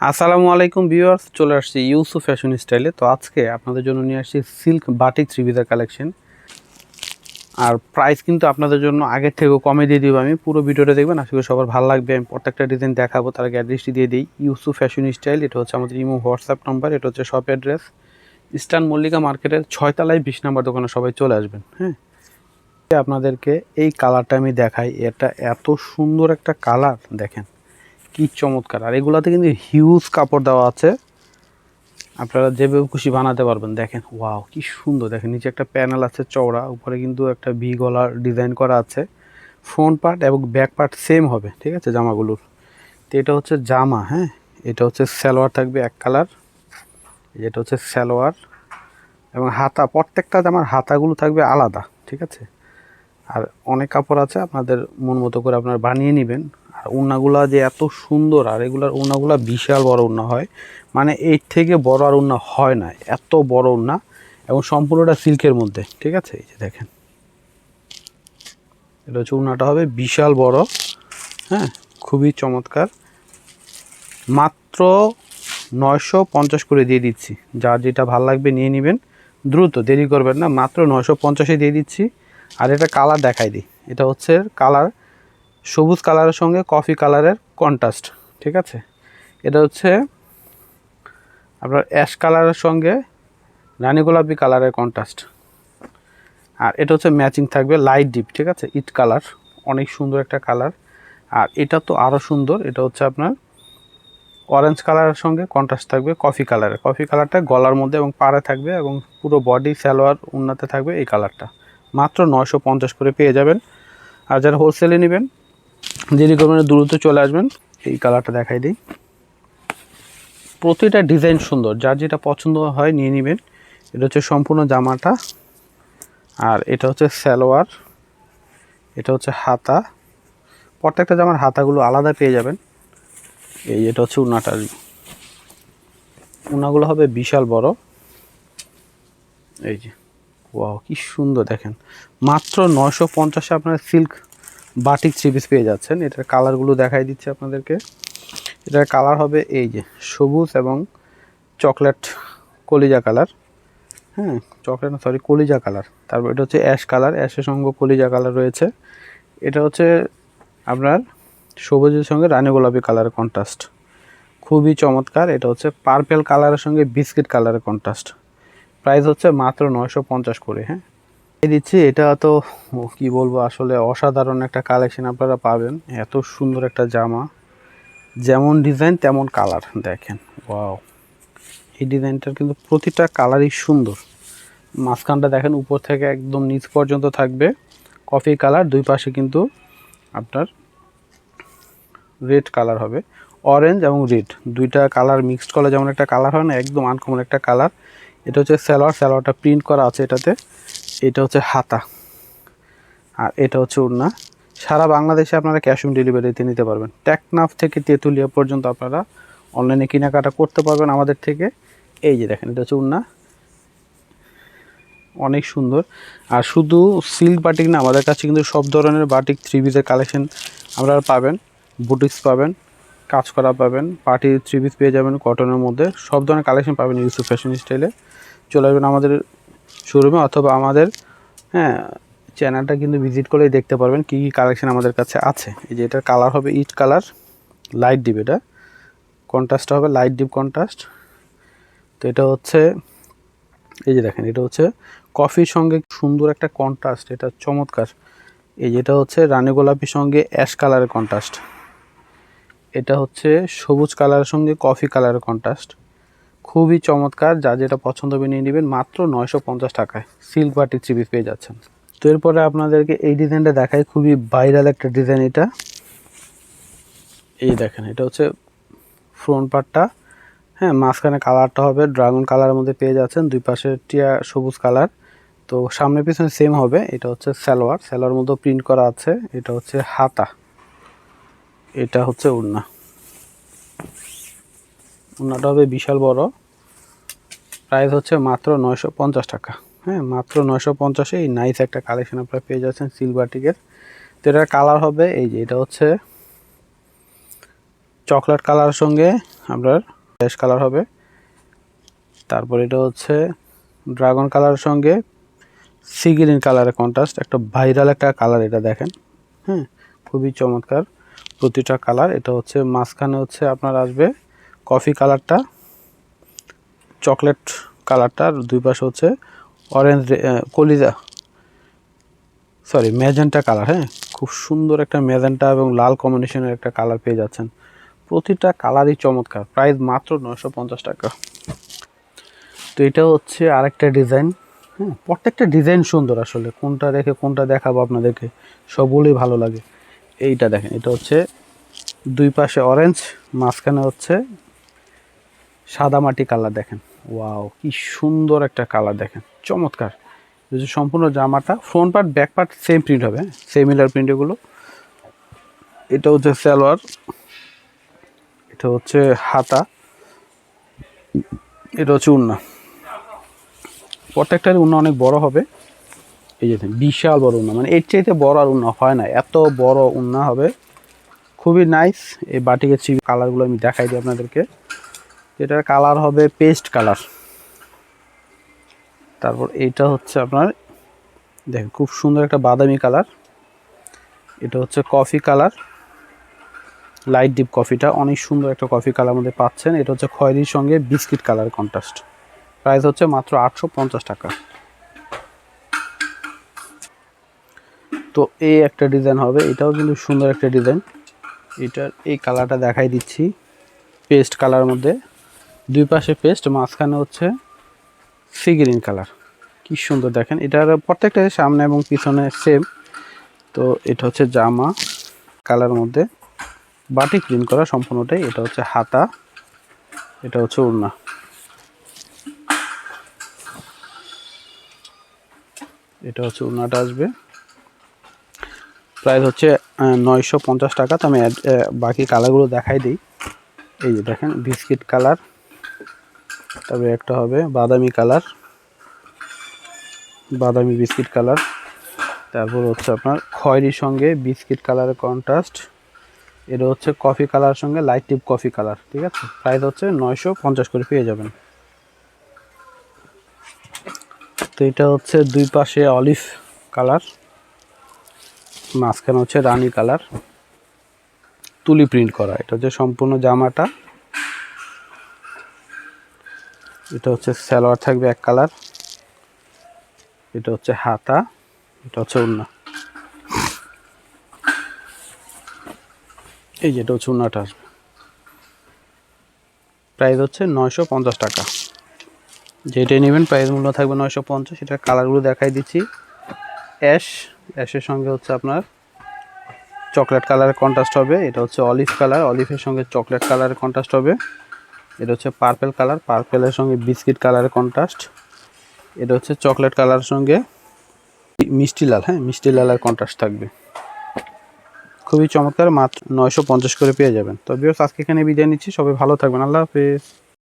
আসসালামু আলাইকুম ভিউয়ার্স, চলে আসছি ইউসুফ ফ্যাশন স্টাইলে। তো আজকে আপনাদের জন্য নিয়ে আসছি সিল্ক বাটিক থ্রি পিসের কালেকশন। আর প্রাইস কিন্তু আপনাদের জন্য আগের থেকেও কমে দিয়ে দিব। আমি পুরো ভিডিওটা দেখবেন, আশা করি সবার ভালো লাগবে। আমি প্রত্যেকটা ডিজাইন দেখাবো, তার আগে অ্যাড্রেসটি দিয়ে দিই। ইউসুফ ফ্যাশন স্টাইল, এটা হচ্ছে আমাদের ইমো হোয়াটসঅ্যাপ নাম্বার, এটা হচ্ছে শপ অ্যাড্রেস ইস্টার্ন মল্লিকা মার্কেটের 6 তলায় 20 নম্বর দোকানে সবাই চলে আসবেন। হ্যাঁ, আপনাদেরকে এই কালারটা আমি দেখাই। এটা এত সুন্দর একটা কালার, দেখেন কি চমৎকার। আর এগুলাতে কিন্তু হিউজ কাপড় দেওয়া আছে, আপনারা যেভাবে খুশি বানাতে পারবেন। দেখেন ওয়াও কি সুন্দর, দেখেন নিচে একটা প্যানেল আছে চওড়া, উপরে কিন্তু একটা ভি গলার ডিজাইন করা আছে। ফ্রন্ট পার্ট এবং ব্যাক পার্ট সেম হবে, ঠিক আছে জামাগুলোর। তো এটা হচ্ছে জামা, হ্যাঁ, এটা হচ্ছে সালোয়ার থাকবে এক কালার, এটা হচ্ছে সালোয়ার এবং হাতা, প্রত্যেকটা জামার হাতাগুলো থাকবে আলাদা, ঠিক আছে। আর অনেক কাপড় আছে, আপনাদের মন মতো করে আপনারা বানিয়ে নেবেন। আর ওড়নাগুলা যে এত সুন্দর, আর এগুলার ওড়নাগুলা বিশাল বড় ওড়না হয়, মানে এর থেকে বড় আর ওড়না হয় না, এত বড় ওড়না এবং সম্পূর্ণটা সিল্কের মধ্যে, ঠিক আছে। এই যে দেখেন, এটা হচ্ছে ওড়নাটা হবে বিশাল বড়, হ্যাঁ, খুবই চমৎকার। মাত্র 950 করে দিয়ে দিচ্ছি, যার যেটা ভালো লাগবে নিয়ে নেবেন, দ্রুত দেরি করবেন না, মাত্র 950-এ দিয়ে দিচ্ছি। আর এটা কালার দেখাই দিই, এটা হচ্ছে কালার সবুজ কালারের সঙ্গে কফি কালারের কন্ট্রাস্ট, ঠিক আছে। এটা হচ্ছে আপনার অ্যাশ কালারের সঙ্গে রানী গোলাপি কালারের কন্ট্রাস্ট। আর এটা হচ্ছে ম্যাচিং থাকবে লাইট ডিপ, ঠিক আছে, ইট কালার, অনেক সুন্দর একটা কালার। আর এটা তো আরও সুন্দর, এটা হচ্ছে আপনার অরেঞ্জ কালারের সঙ্গে কন্ট্রাস্ট থাকবে কফি কালারের। কফি কালারটা গলার মধ্যে এবং পাড়ে থাকবে এবং পুরো বডি সালোয়ার উন্নতে থাকবে এই কালারটা। মাত্র 950 করে পেয়ে যাবেন। আর যারা হোলসেলে নেবেন, দেরি করবেন, দ্রুত চলে আসবেন। এই কালারটা দেখাই দিই, প্রতিটা ডিজাইন সুন্দর, যার যেটা পছন্দ হয় নিয়ে নেবেন। এটা হচ্ছে সম্পূর্ণ জামাটা, আর এটা হচ্ছে সালোয়ার, এটা হচ্ছে হাতা, প্রত্যেকটা জামার হাতাগুলো আলাদা পেয়ে যাবেন। এই এটা হচ্ছে উন্নাটা, উন্নাগুলো হবে বিশাল বড়। এই যে ওয়াও কি সুন্দর, দেখেন মাত্র 950-এ আপনারা সিল্ক বাটিক থ্রি পিস পেয়ে যাচ্ছেন। এটার কালারগুলো দেখাই দিচ্ছি আপনাদেরকে। এটার কালার হবে এই যে সবুজ এবং চকলেট কলিজা কালার, হ্যাঁ, চকলেট না সরি কলিজা কালার। তারপর এটা হচ্ছে অ্যাশ কালার, অ্যাশের সঙ্গে কলিজা কালার রয়েছে। এটা হচ্ছে আপনার সবুজের সঙ্গে রানী গোলাপি কালারের কন্ট্রাস্ট, খুবই চমৎকার। এটা হচ্ছে পার্পেল কালারের সঙ্গে বিস্কিট কালারের কন্ট্রাস্ট। প্রাইস হচ্ছে মাত্র 950 করে। হ্যাঁ, দিচ্ছি। এটা তো কি বলবো, আসলে অসাধারণ একটা কালেকশন আপনারা পাবেন। এত সুন্দর একটা জামা, যেমন ডিজাইন তেমন কালার, দেখেন ওয়াও। এই ডিজাইনটার কিন্তু প্রতিটা কালারই সুন্দর। মাঝখানটা দেখেন উপর থেকে একদম নিচ পর্যন্ত থাকবে কফি কালার, দুই পাশে কিন্তু আপনার রেড কালার হবে, অরেঞ্জ এবং রেড দুইটা কালার মিক্সড করলে যেমন একটা কালার হয় না, একদম আনকমন একটা কালার। এটা হচ্ছে সালোয়ার, সালোয়ারটা প্রিন্ট করা আছে এটাতে। এটা হচ্ছে হাতা, আর এটা হচ্ছে ওড়না। সারা বাংলাদেশে আপনারা ক্যাশ অন ডেলিভারিতে নিতে পারবেন। টেকনাফ থেকে তেঁতুলিয়া পর্যন্ত আপনারা অনলাইনে কেনাকাটা করতে পারবেন আমাদের থেকে। এই যে দেখেন, এটা হচ্ছে ওড়না, অনেক সুন্দর। আর শুধু সিল্ক বাটিক না, আমাদের কাছে কিন্তু সব ধরনের বাটিক থ্রি পিসের কালেকশন আপনারা পাবেন। বুটিক্স পাবেন, কাজ করা পাবেন, পার্টি থ্রি পিস পেয়ে যাবেন কটনের মধ্যে, সব ধরনের কালেকশন পাবেন ইউসুফ ফ্যাশন স্টাইলে। চলে আসবেন আমাদের শোরুমে অথবা আমাদের, হ্যাঁ, চ্যানেলটা কিন্তু ভিজিট করেই দেখতে পারবেন কী কী কালেকশন আমাদের কাছে আছে। এই যে এটার কালার হবে ইট কালার, লাইট ডিপ, এটা কন্ট্রাস্টটা হবে লাইট ডিপ কন্ট্রাস্ট। তো এটা হচ্ছে এই যে দেখেন, এটা হচ্ছে কফির সঙ্গে সুন্দর একটা কন্ট্রাস্ট, এটা চমৎকার। এই যেটা হচ্ছে রানী গোলাপির সঙ্গে অ্যাশ কালারের কন্ট্রাস্ট, এটা হচ্ছে সবুজ কালারের সঙ্গে কফি কালারের কন্ট্রাস্ট, খুবই চমৎকার। যা যেটা পছন্দ হবে নিয়ে নেবেন, মাত্র 950 টাকায় সিল্ক বাটিক থ্রি পিস পেয়ে যাচ্ছেন। তো এরপরে আপনাদেরকে এই ডিজাইনটা দেখাই, খুবই ভাইরাল একটা ডিজাইন এটা। এই দেখেন, এটা হচ্ছে ফ্রন্ট পার্টটা, হ্যাঁ, মাঝখানে কালারটা হবে ড্রাগন কালারের মধ্যে পেয়ে যাচ্ছেন, দুই পাশে টিয়া সবুজ কালার। তো সামনে পিছনে সেম হবে। এটা হচ্ছে সালোয়ার, সালোয়ার মধ্যে প্রিন্ট করা আছে। এটা হচ্ছে হাতা, এটা হচ্ছে ওড়না, ওড়নাটা হবে বিশাল বড়। প্রাইস হচ্ছে মাত্র 950 টাকা। হ্যাঁ, মাত্র 950-এ এই নাইস একটা কালেকশন আপনারা পেয়ে যাচ্ছেন সিলভার টিকের। তো এটার কালার হবে এই যে, এটা হচ্ছে চকলেট কালারের সঙ্গে আপনার অ্যাশ কালার হবে। তারপর এটা হচ্ছে ড্রাগন কালারের সঙ্গে সি গ্রিন কালারের কন্ট্রাস্ট, একটা ভাইরাল একটা কালার এটা দেখেন। হ্যাঁ, খুবই চমৎকার প্রতিটা কালার। এটা হচ্ছে মাঝখানে হচ্ছে আপনার আসবে কফি কালারটা, চকলেট কালারটা, আর দুই পাশে হচ্ছে অরেঞ্জ কলিজা ম্যাজেন্টা কালার। হ্যাঁ, খুব সুন্দর একটা ম্যাজেন্টা এবং লাল কম্বিনেশনের একটা কালার পেয়ে যাচ্ছেন। প্রতিটা কালারই চমৎকার। প্রাইস মাত্র 950 টাকা। তো এটা হচ্ছে আরেকটা ডিজাইন। হ্যাঁ, প্রত্যেকটা ডিজাইন সুন্দর, আসলে কোনটা রেখে কোনটা দেখাবো আপনাদেরকে, সবগুলোই ভালো লাগে। এইটা দেখেন, এটা হচ্ছে দুই পাশে অরেঞ্জ, মাঝখানে হচ্ছে সাদা মাটি কালার। দেখেন ওয়াও, কি সুন্দর একটা কালার, দেখেন চমৎকার। যদি সম্পূর্ণ জামাটা front part back part same print হবে, সিমিলার প্রিন্ট এগুলো। এটা হচ্ছে সালোয়ার, এটা হচ্ছে হাতা, এটা হচ্ছে উন্না। প্রত্যেকটার উন্না অনেক বড় হবে। এই যে বিশাল বড় উন্না, মানে এর চাইতে বড় আর উন্না হয় না, এত বড় উন্না হবে। খুবই নাইস। এই বাটিকের কালারগুলো আমি দেখাই দিই আপনাদেরকে। এটার কালার হবে পেস্ট কালার। তারপর এইটা হচ্ছে আপনার দেখেন খুব সুন্দর একটা বাদামি কালার। এটা হচ্ছে কফি কালার, লাইট ডিপ কফিটা অনেক সুন্দর একটা কফি কালার মধ্যে পাচ্ছেন। এটা হচ্ছে খয়েরির সঙ্গে বিস্কিট কালার কন্ট্রাস্ট। প্রাইস হচ্ছে মাত্র 850 টাকা। তো এই একটা ডিজাইন হবে, এটাও কিন্তু সুন্দর একটা ডিজাইন। এটার এই কালারটা দেখাই দিচ্ছি, পেস্ট কালার মধ্যে, দুই পাশে পেস্ট, মাঝখানে হচ্ছে সি গ্রিন কালার। কি সুন্দর দেখেন, এটার প্রত্যেকটা সামনে এবং পিছনে সেম। তো এটা হচ্ছে জামা কালার মধ্যে, বাটিক প্রিন্ট করা সম্পূর্ণটাই। এটা হচ্ছে হাতা, এটা হচ্ছে ওড়না। এটা হচ্ছে ওড়নাটা আসবে। প্রাইস হচ্ছে 950 টাকা। তো আমি বাকি কালারগুলো দেখাই দিই। এই যে দেখেন বিস্কিট কালার, তবে একটা হবে বাদামি কালার, বাদামি বিস্কিট কালার। তারপর হচ্ছে আপনার খয়েরির সঙ্গে বিস্কিট কালারের কন্ট্রাস্ট। এটা হচ্ছে কফি কালার সঙ্গে লাইট টিপ কফি কালার। ঠিক আছে, প্রাইস হচ্ছে 950 করে পেয়ে যাবেন। তো এটা হচ্ছে দুই পাশে অলিভ কালার, মাঝখানে হচ্ছে রানী কালার, তুলি প্রিন্ট করা। এটা হচ্ছে সম্পূর্ণ জামাটা। এটা হচ্ছে সালোয়ার থাকবে এক কালার, এটা হচ্ছে হাতা, এটা হচ্ছে ওড়না। এই যেটা হচ্ছে ওড়নাটা আসবে। প্রাইস হচ্ছে 950 টাকা। যেটাই নেবেন প্রাইস মূল্য থাকবে 950। এটার কালারগুলো দেখাই দিচ্ছি। অ্যাশের সঙ্গে হচ্ছে আপনার চকলেট কালারের কন্ট্রাস্ট হবে। এটা হচ্ছে অলিভ কালার, অলিভের সঙ্গে চকলেট কালারের কন্ট্রাস্ট হবে। এটা হচ্ছে পার্পেল কালার, পার্পেলের সঙ্গে বিস্কিট কালারের কন্ট্রাস্ট। এটা হচ্ছে চকলেট কালারের সঙ্গে মিষ্টি লাল। হ্যাঁ, মিষ্টি লালের কন্ট্রাস্ট থাকবে। খুবই চমৎকার, মাত্র 950 করে পেয়ে যাবেন। তো ভিউয়ার্স, আজকে এখানে বিদায় নিচ্ছি। সবাই ভালো থাকবেন। আল্লাহ হাফেজ।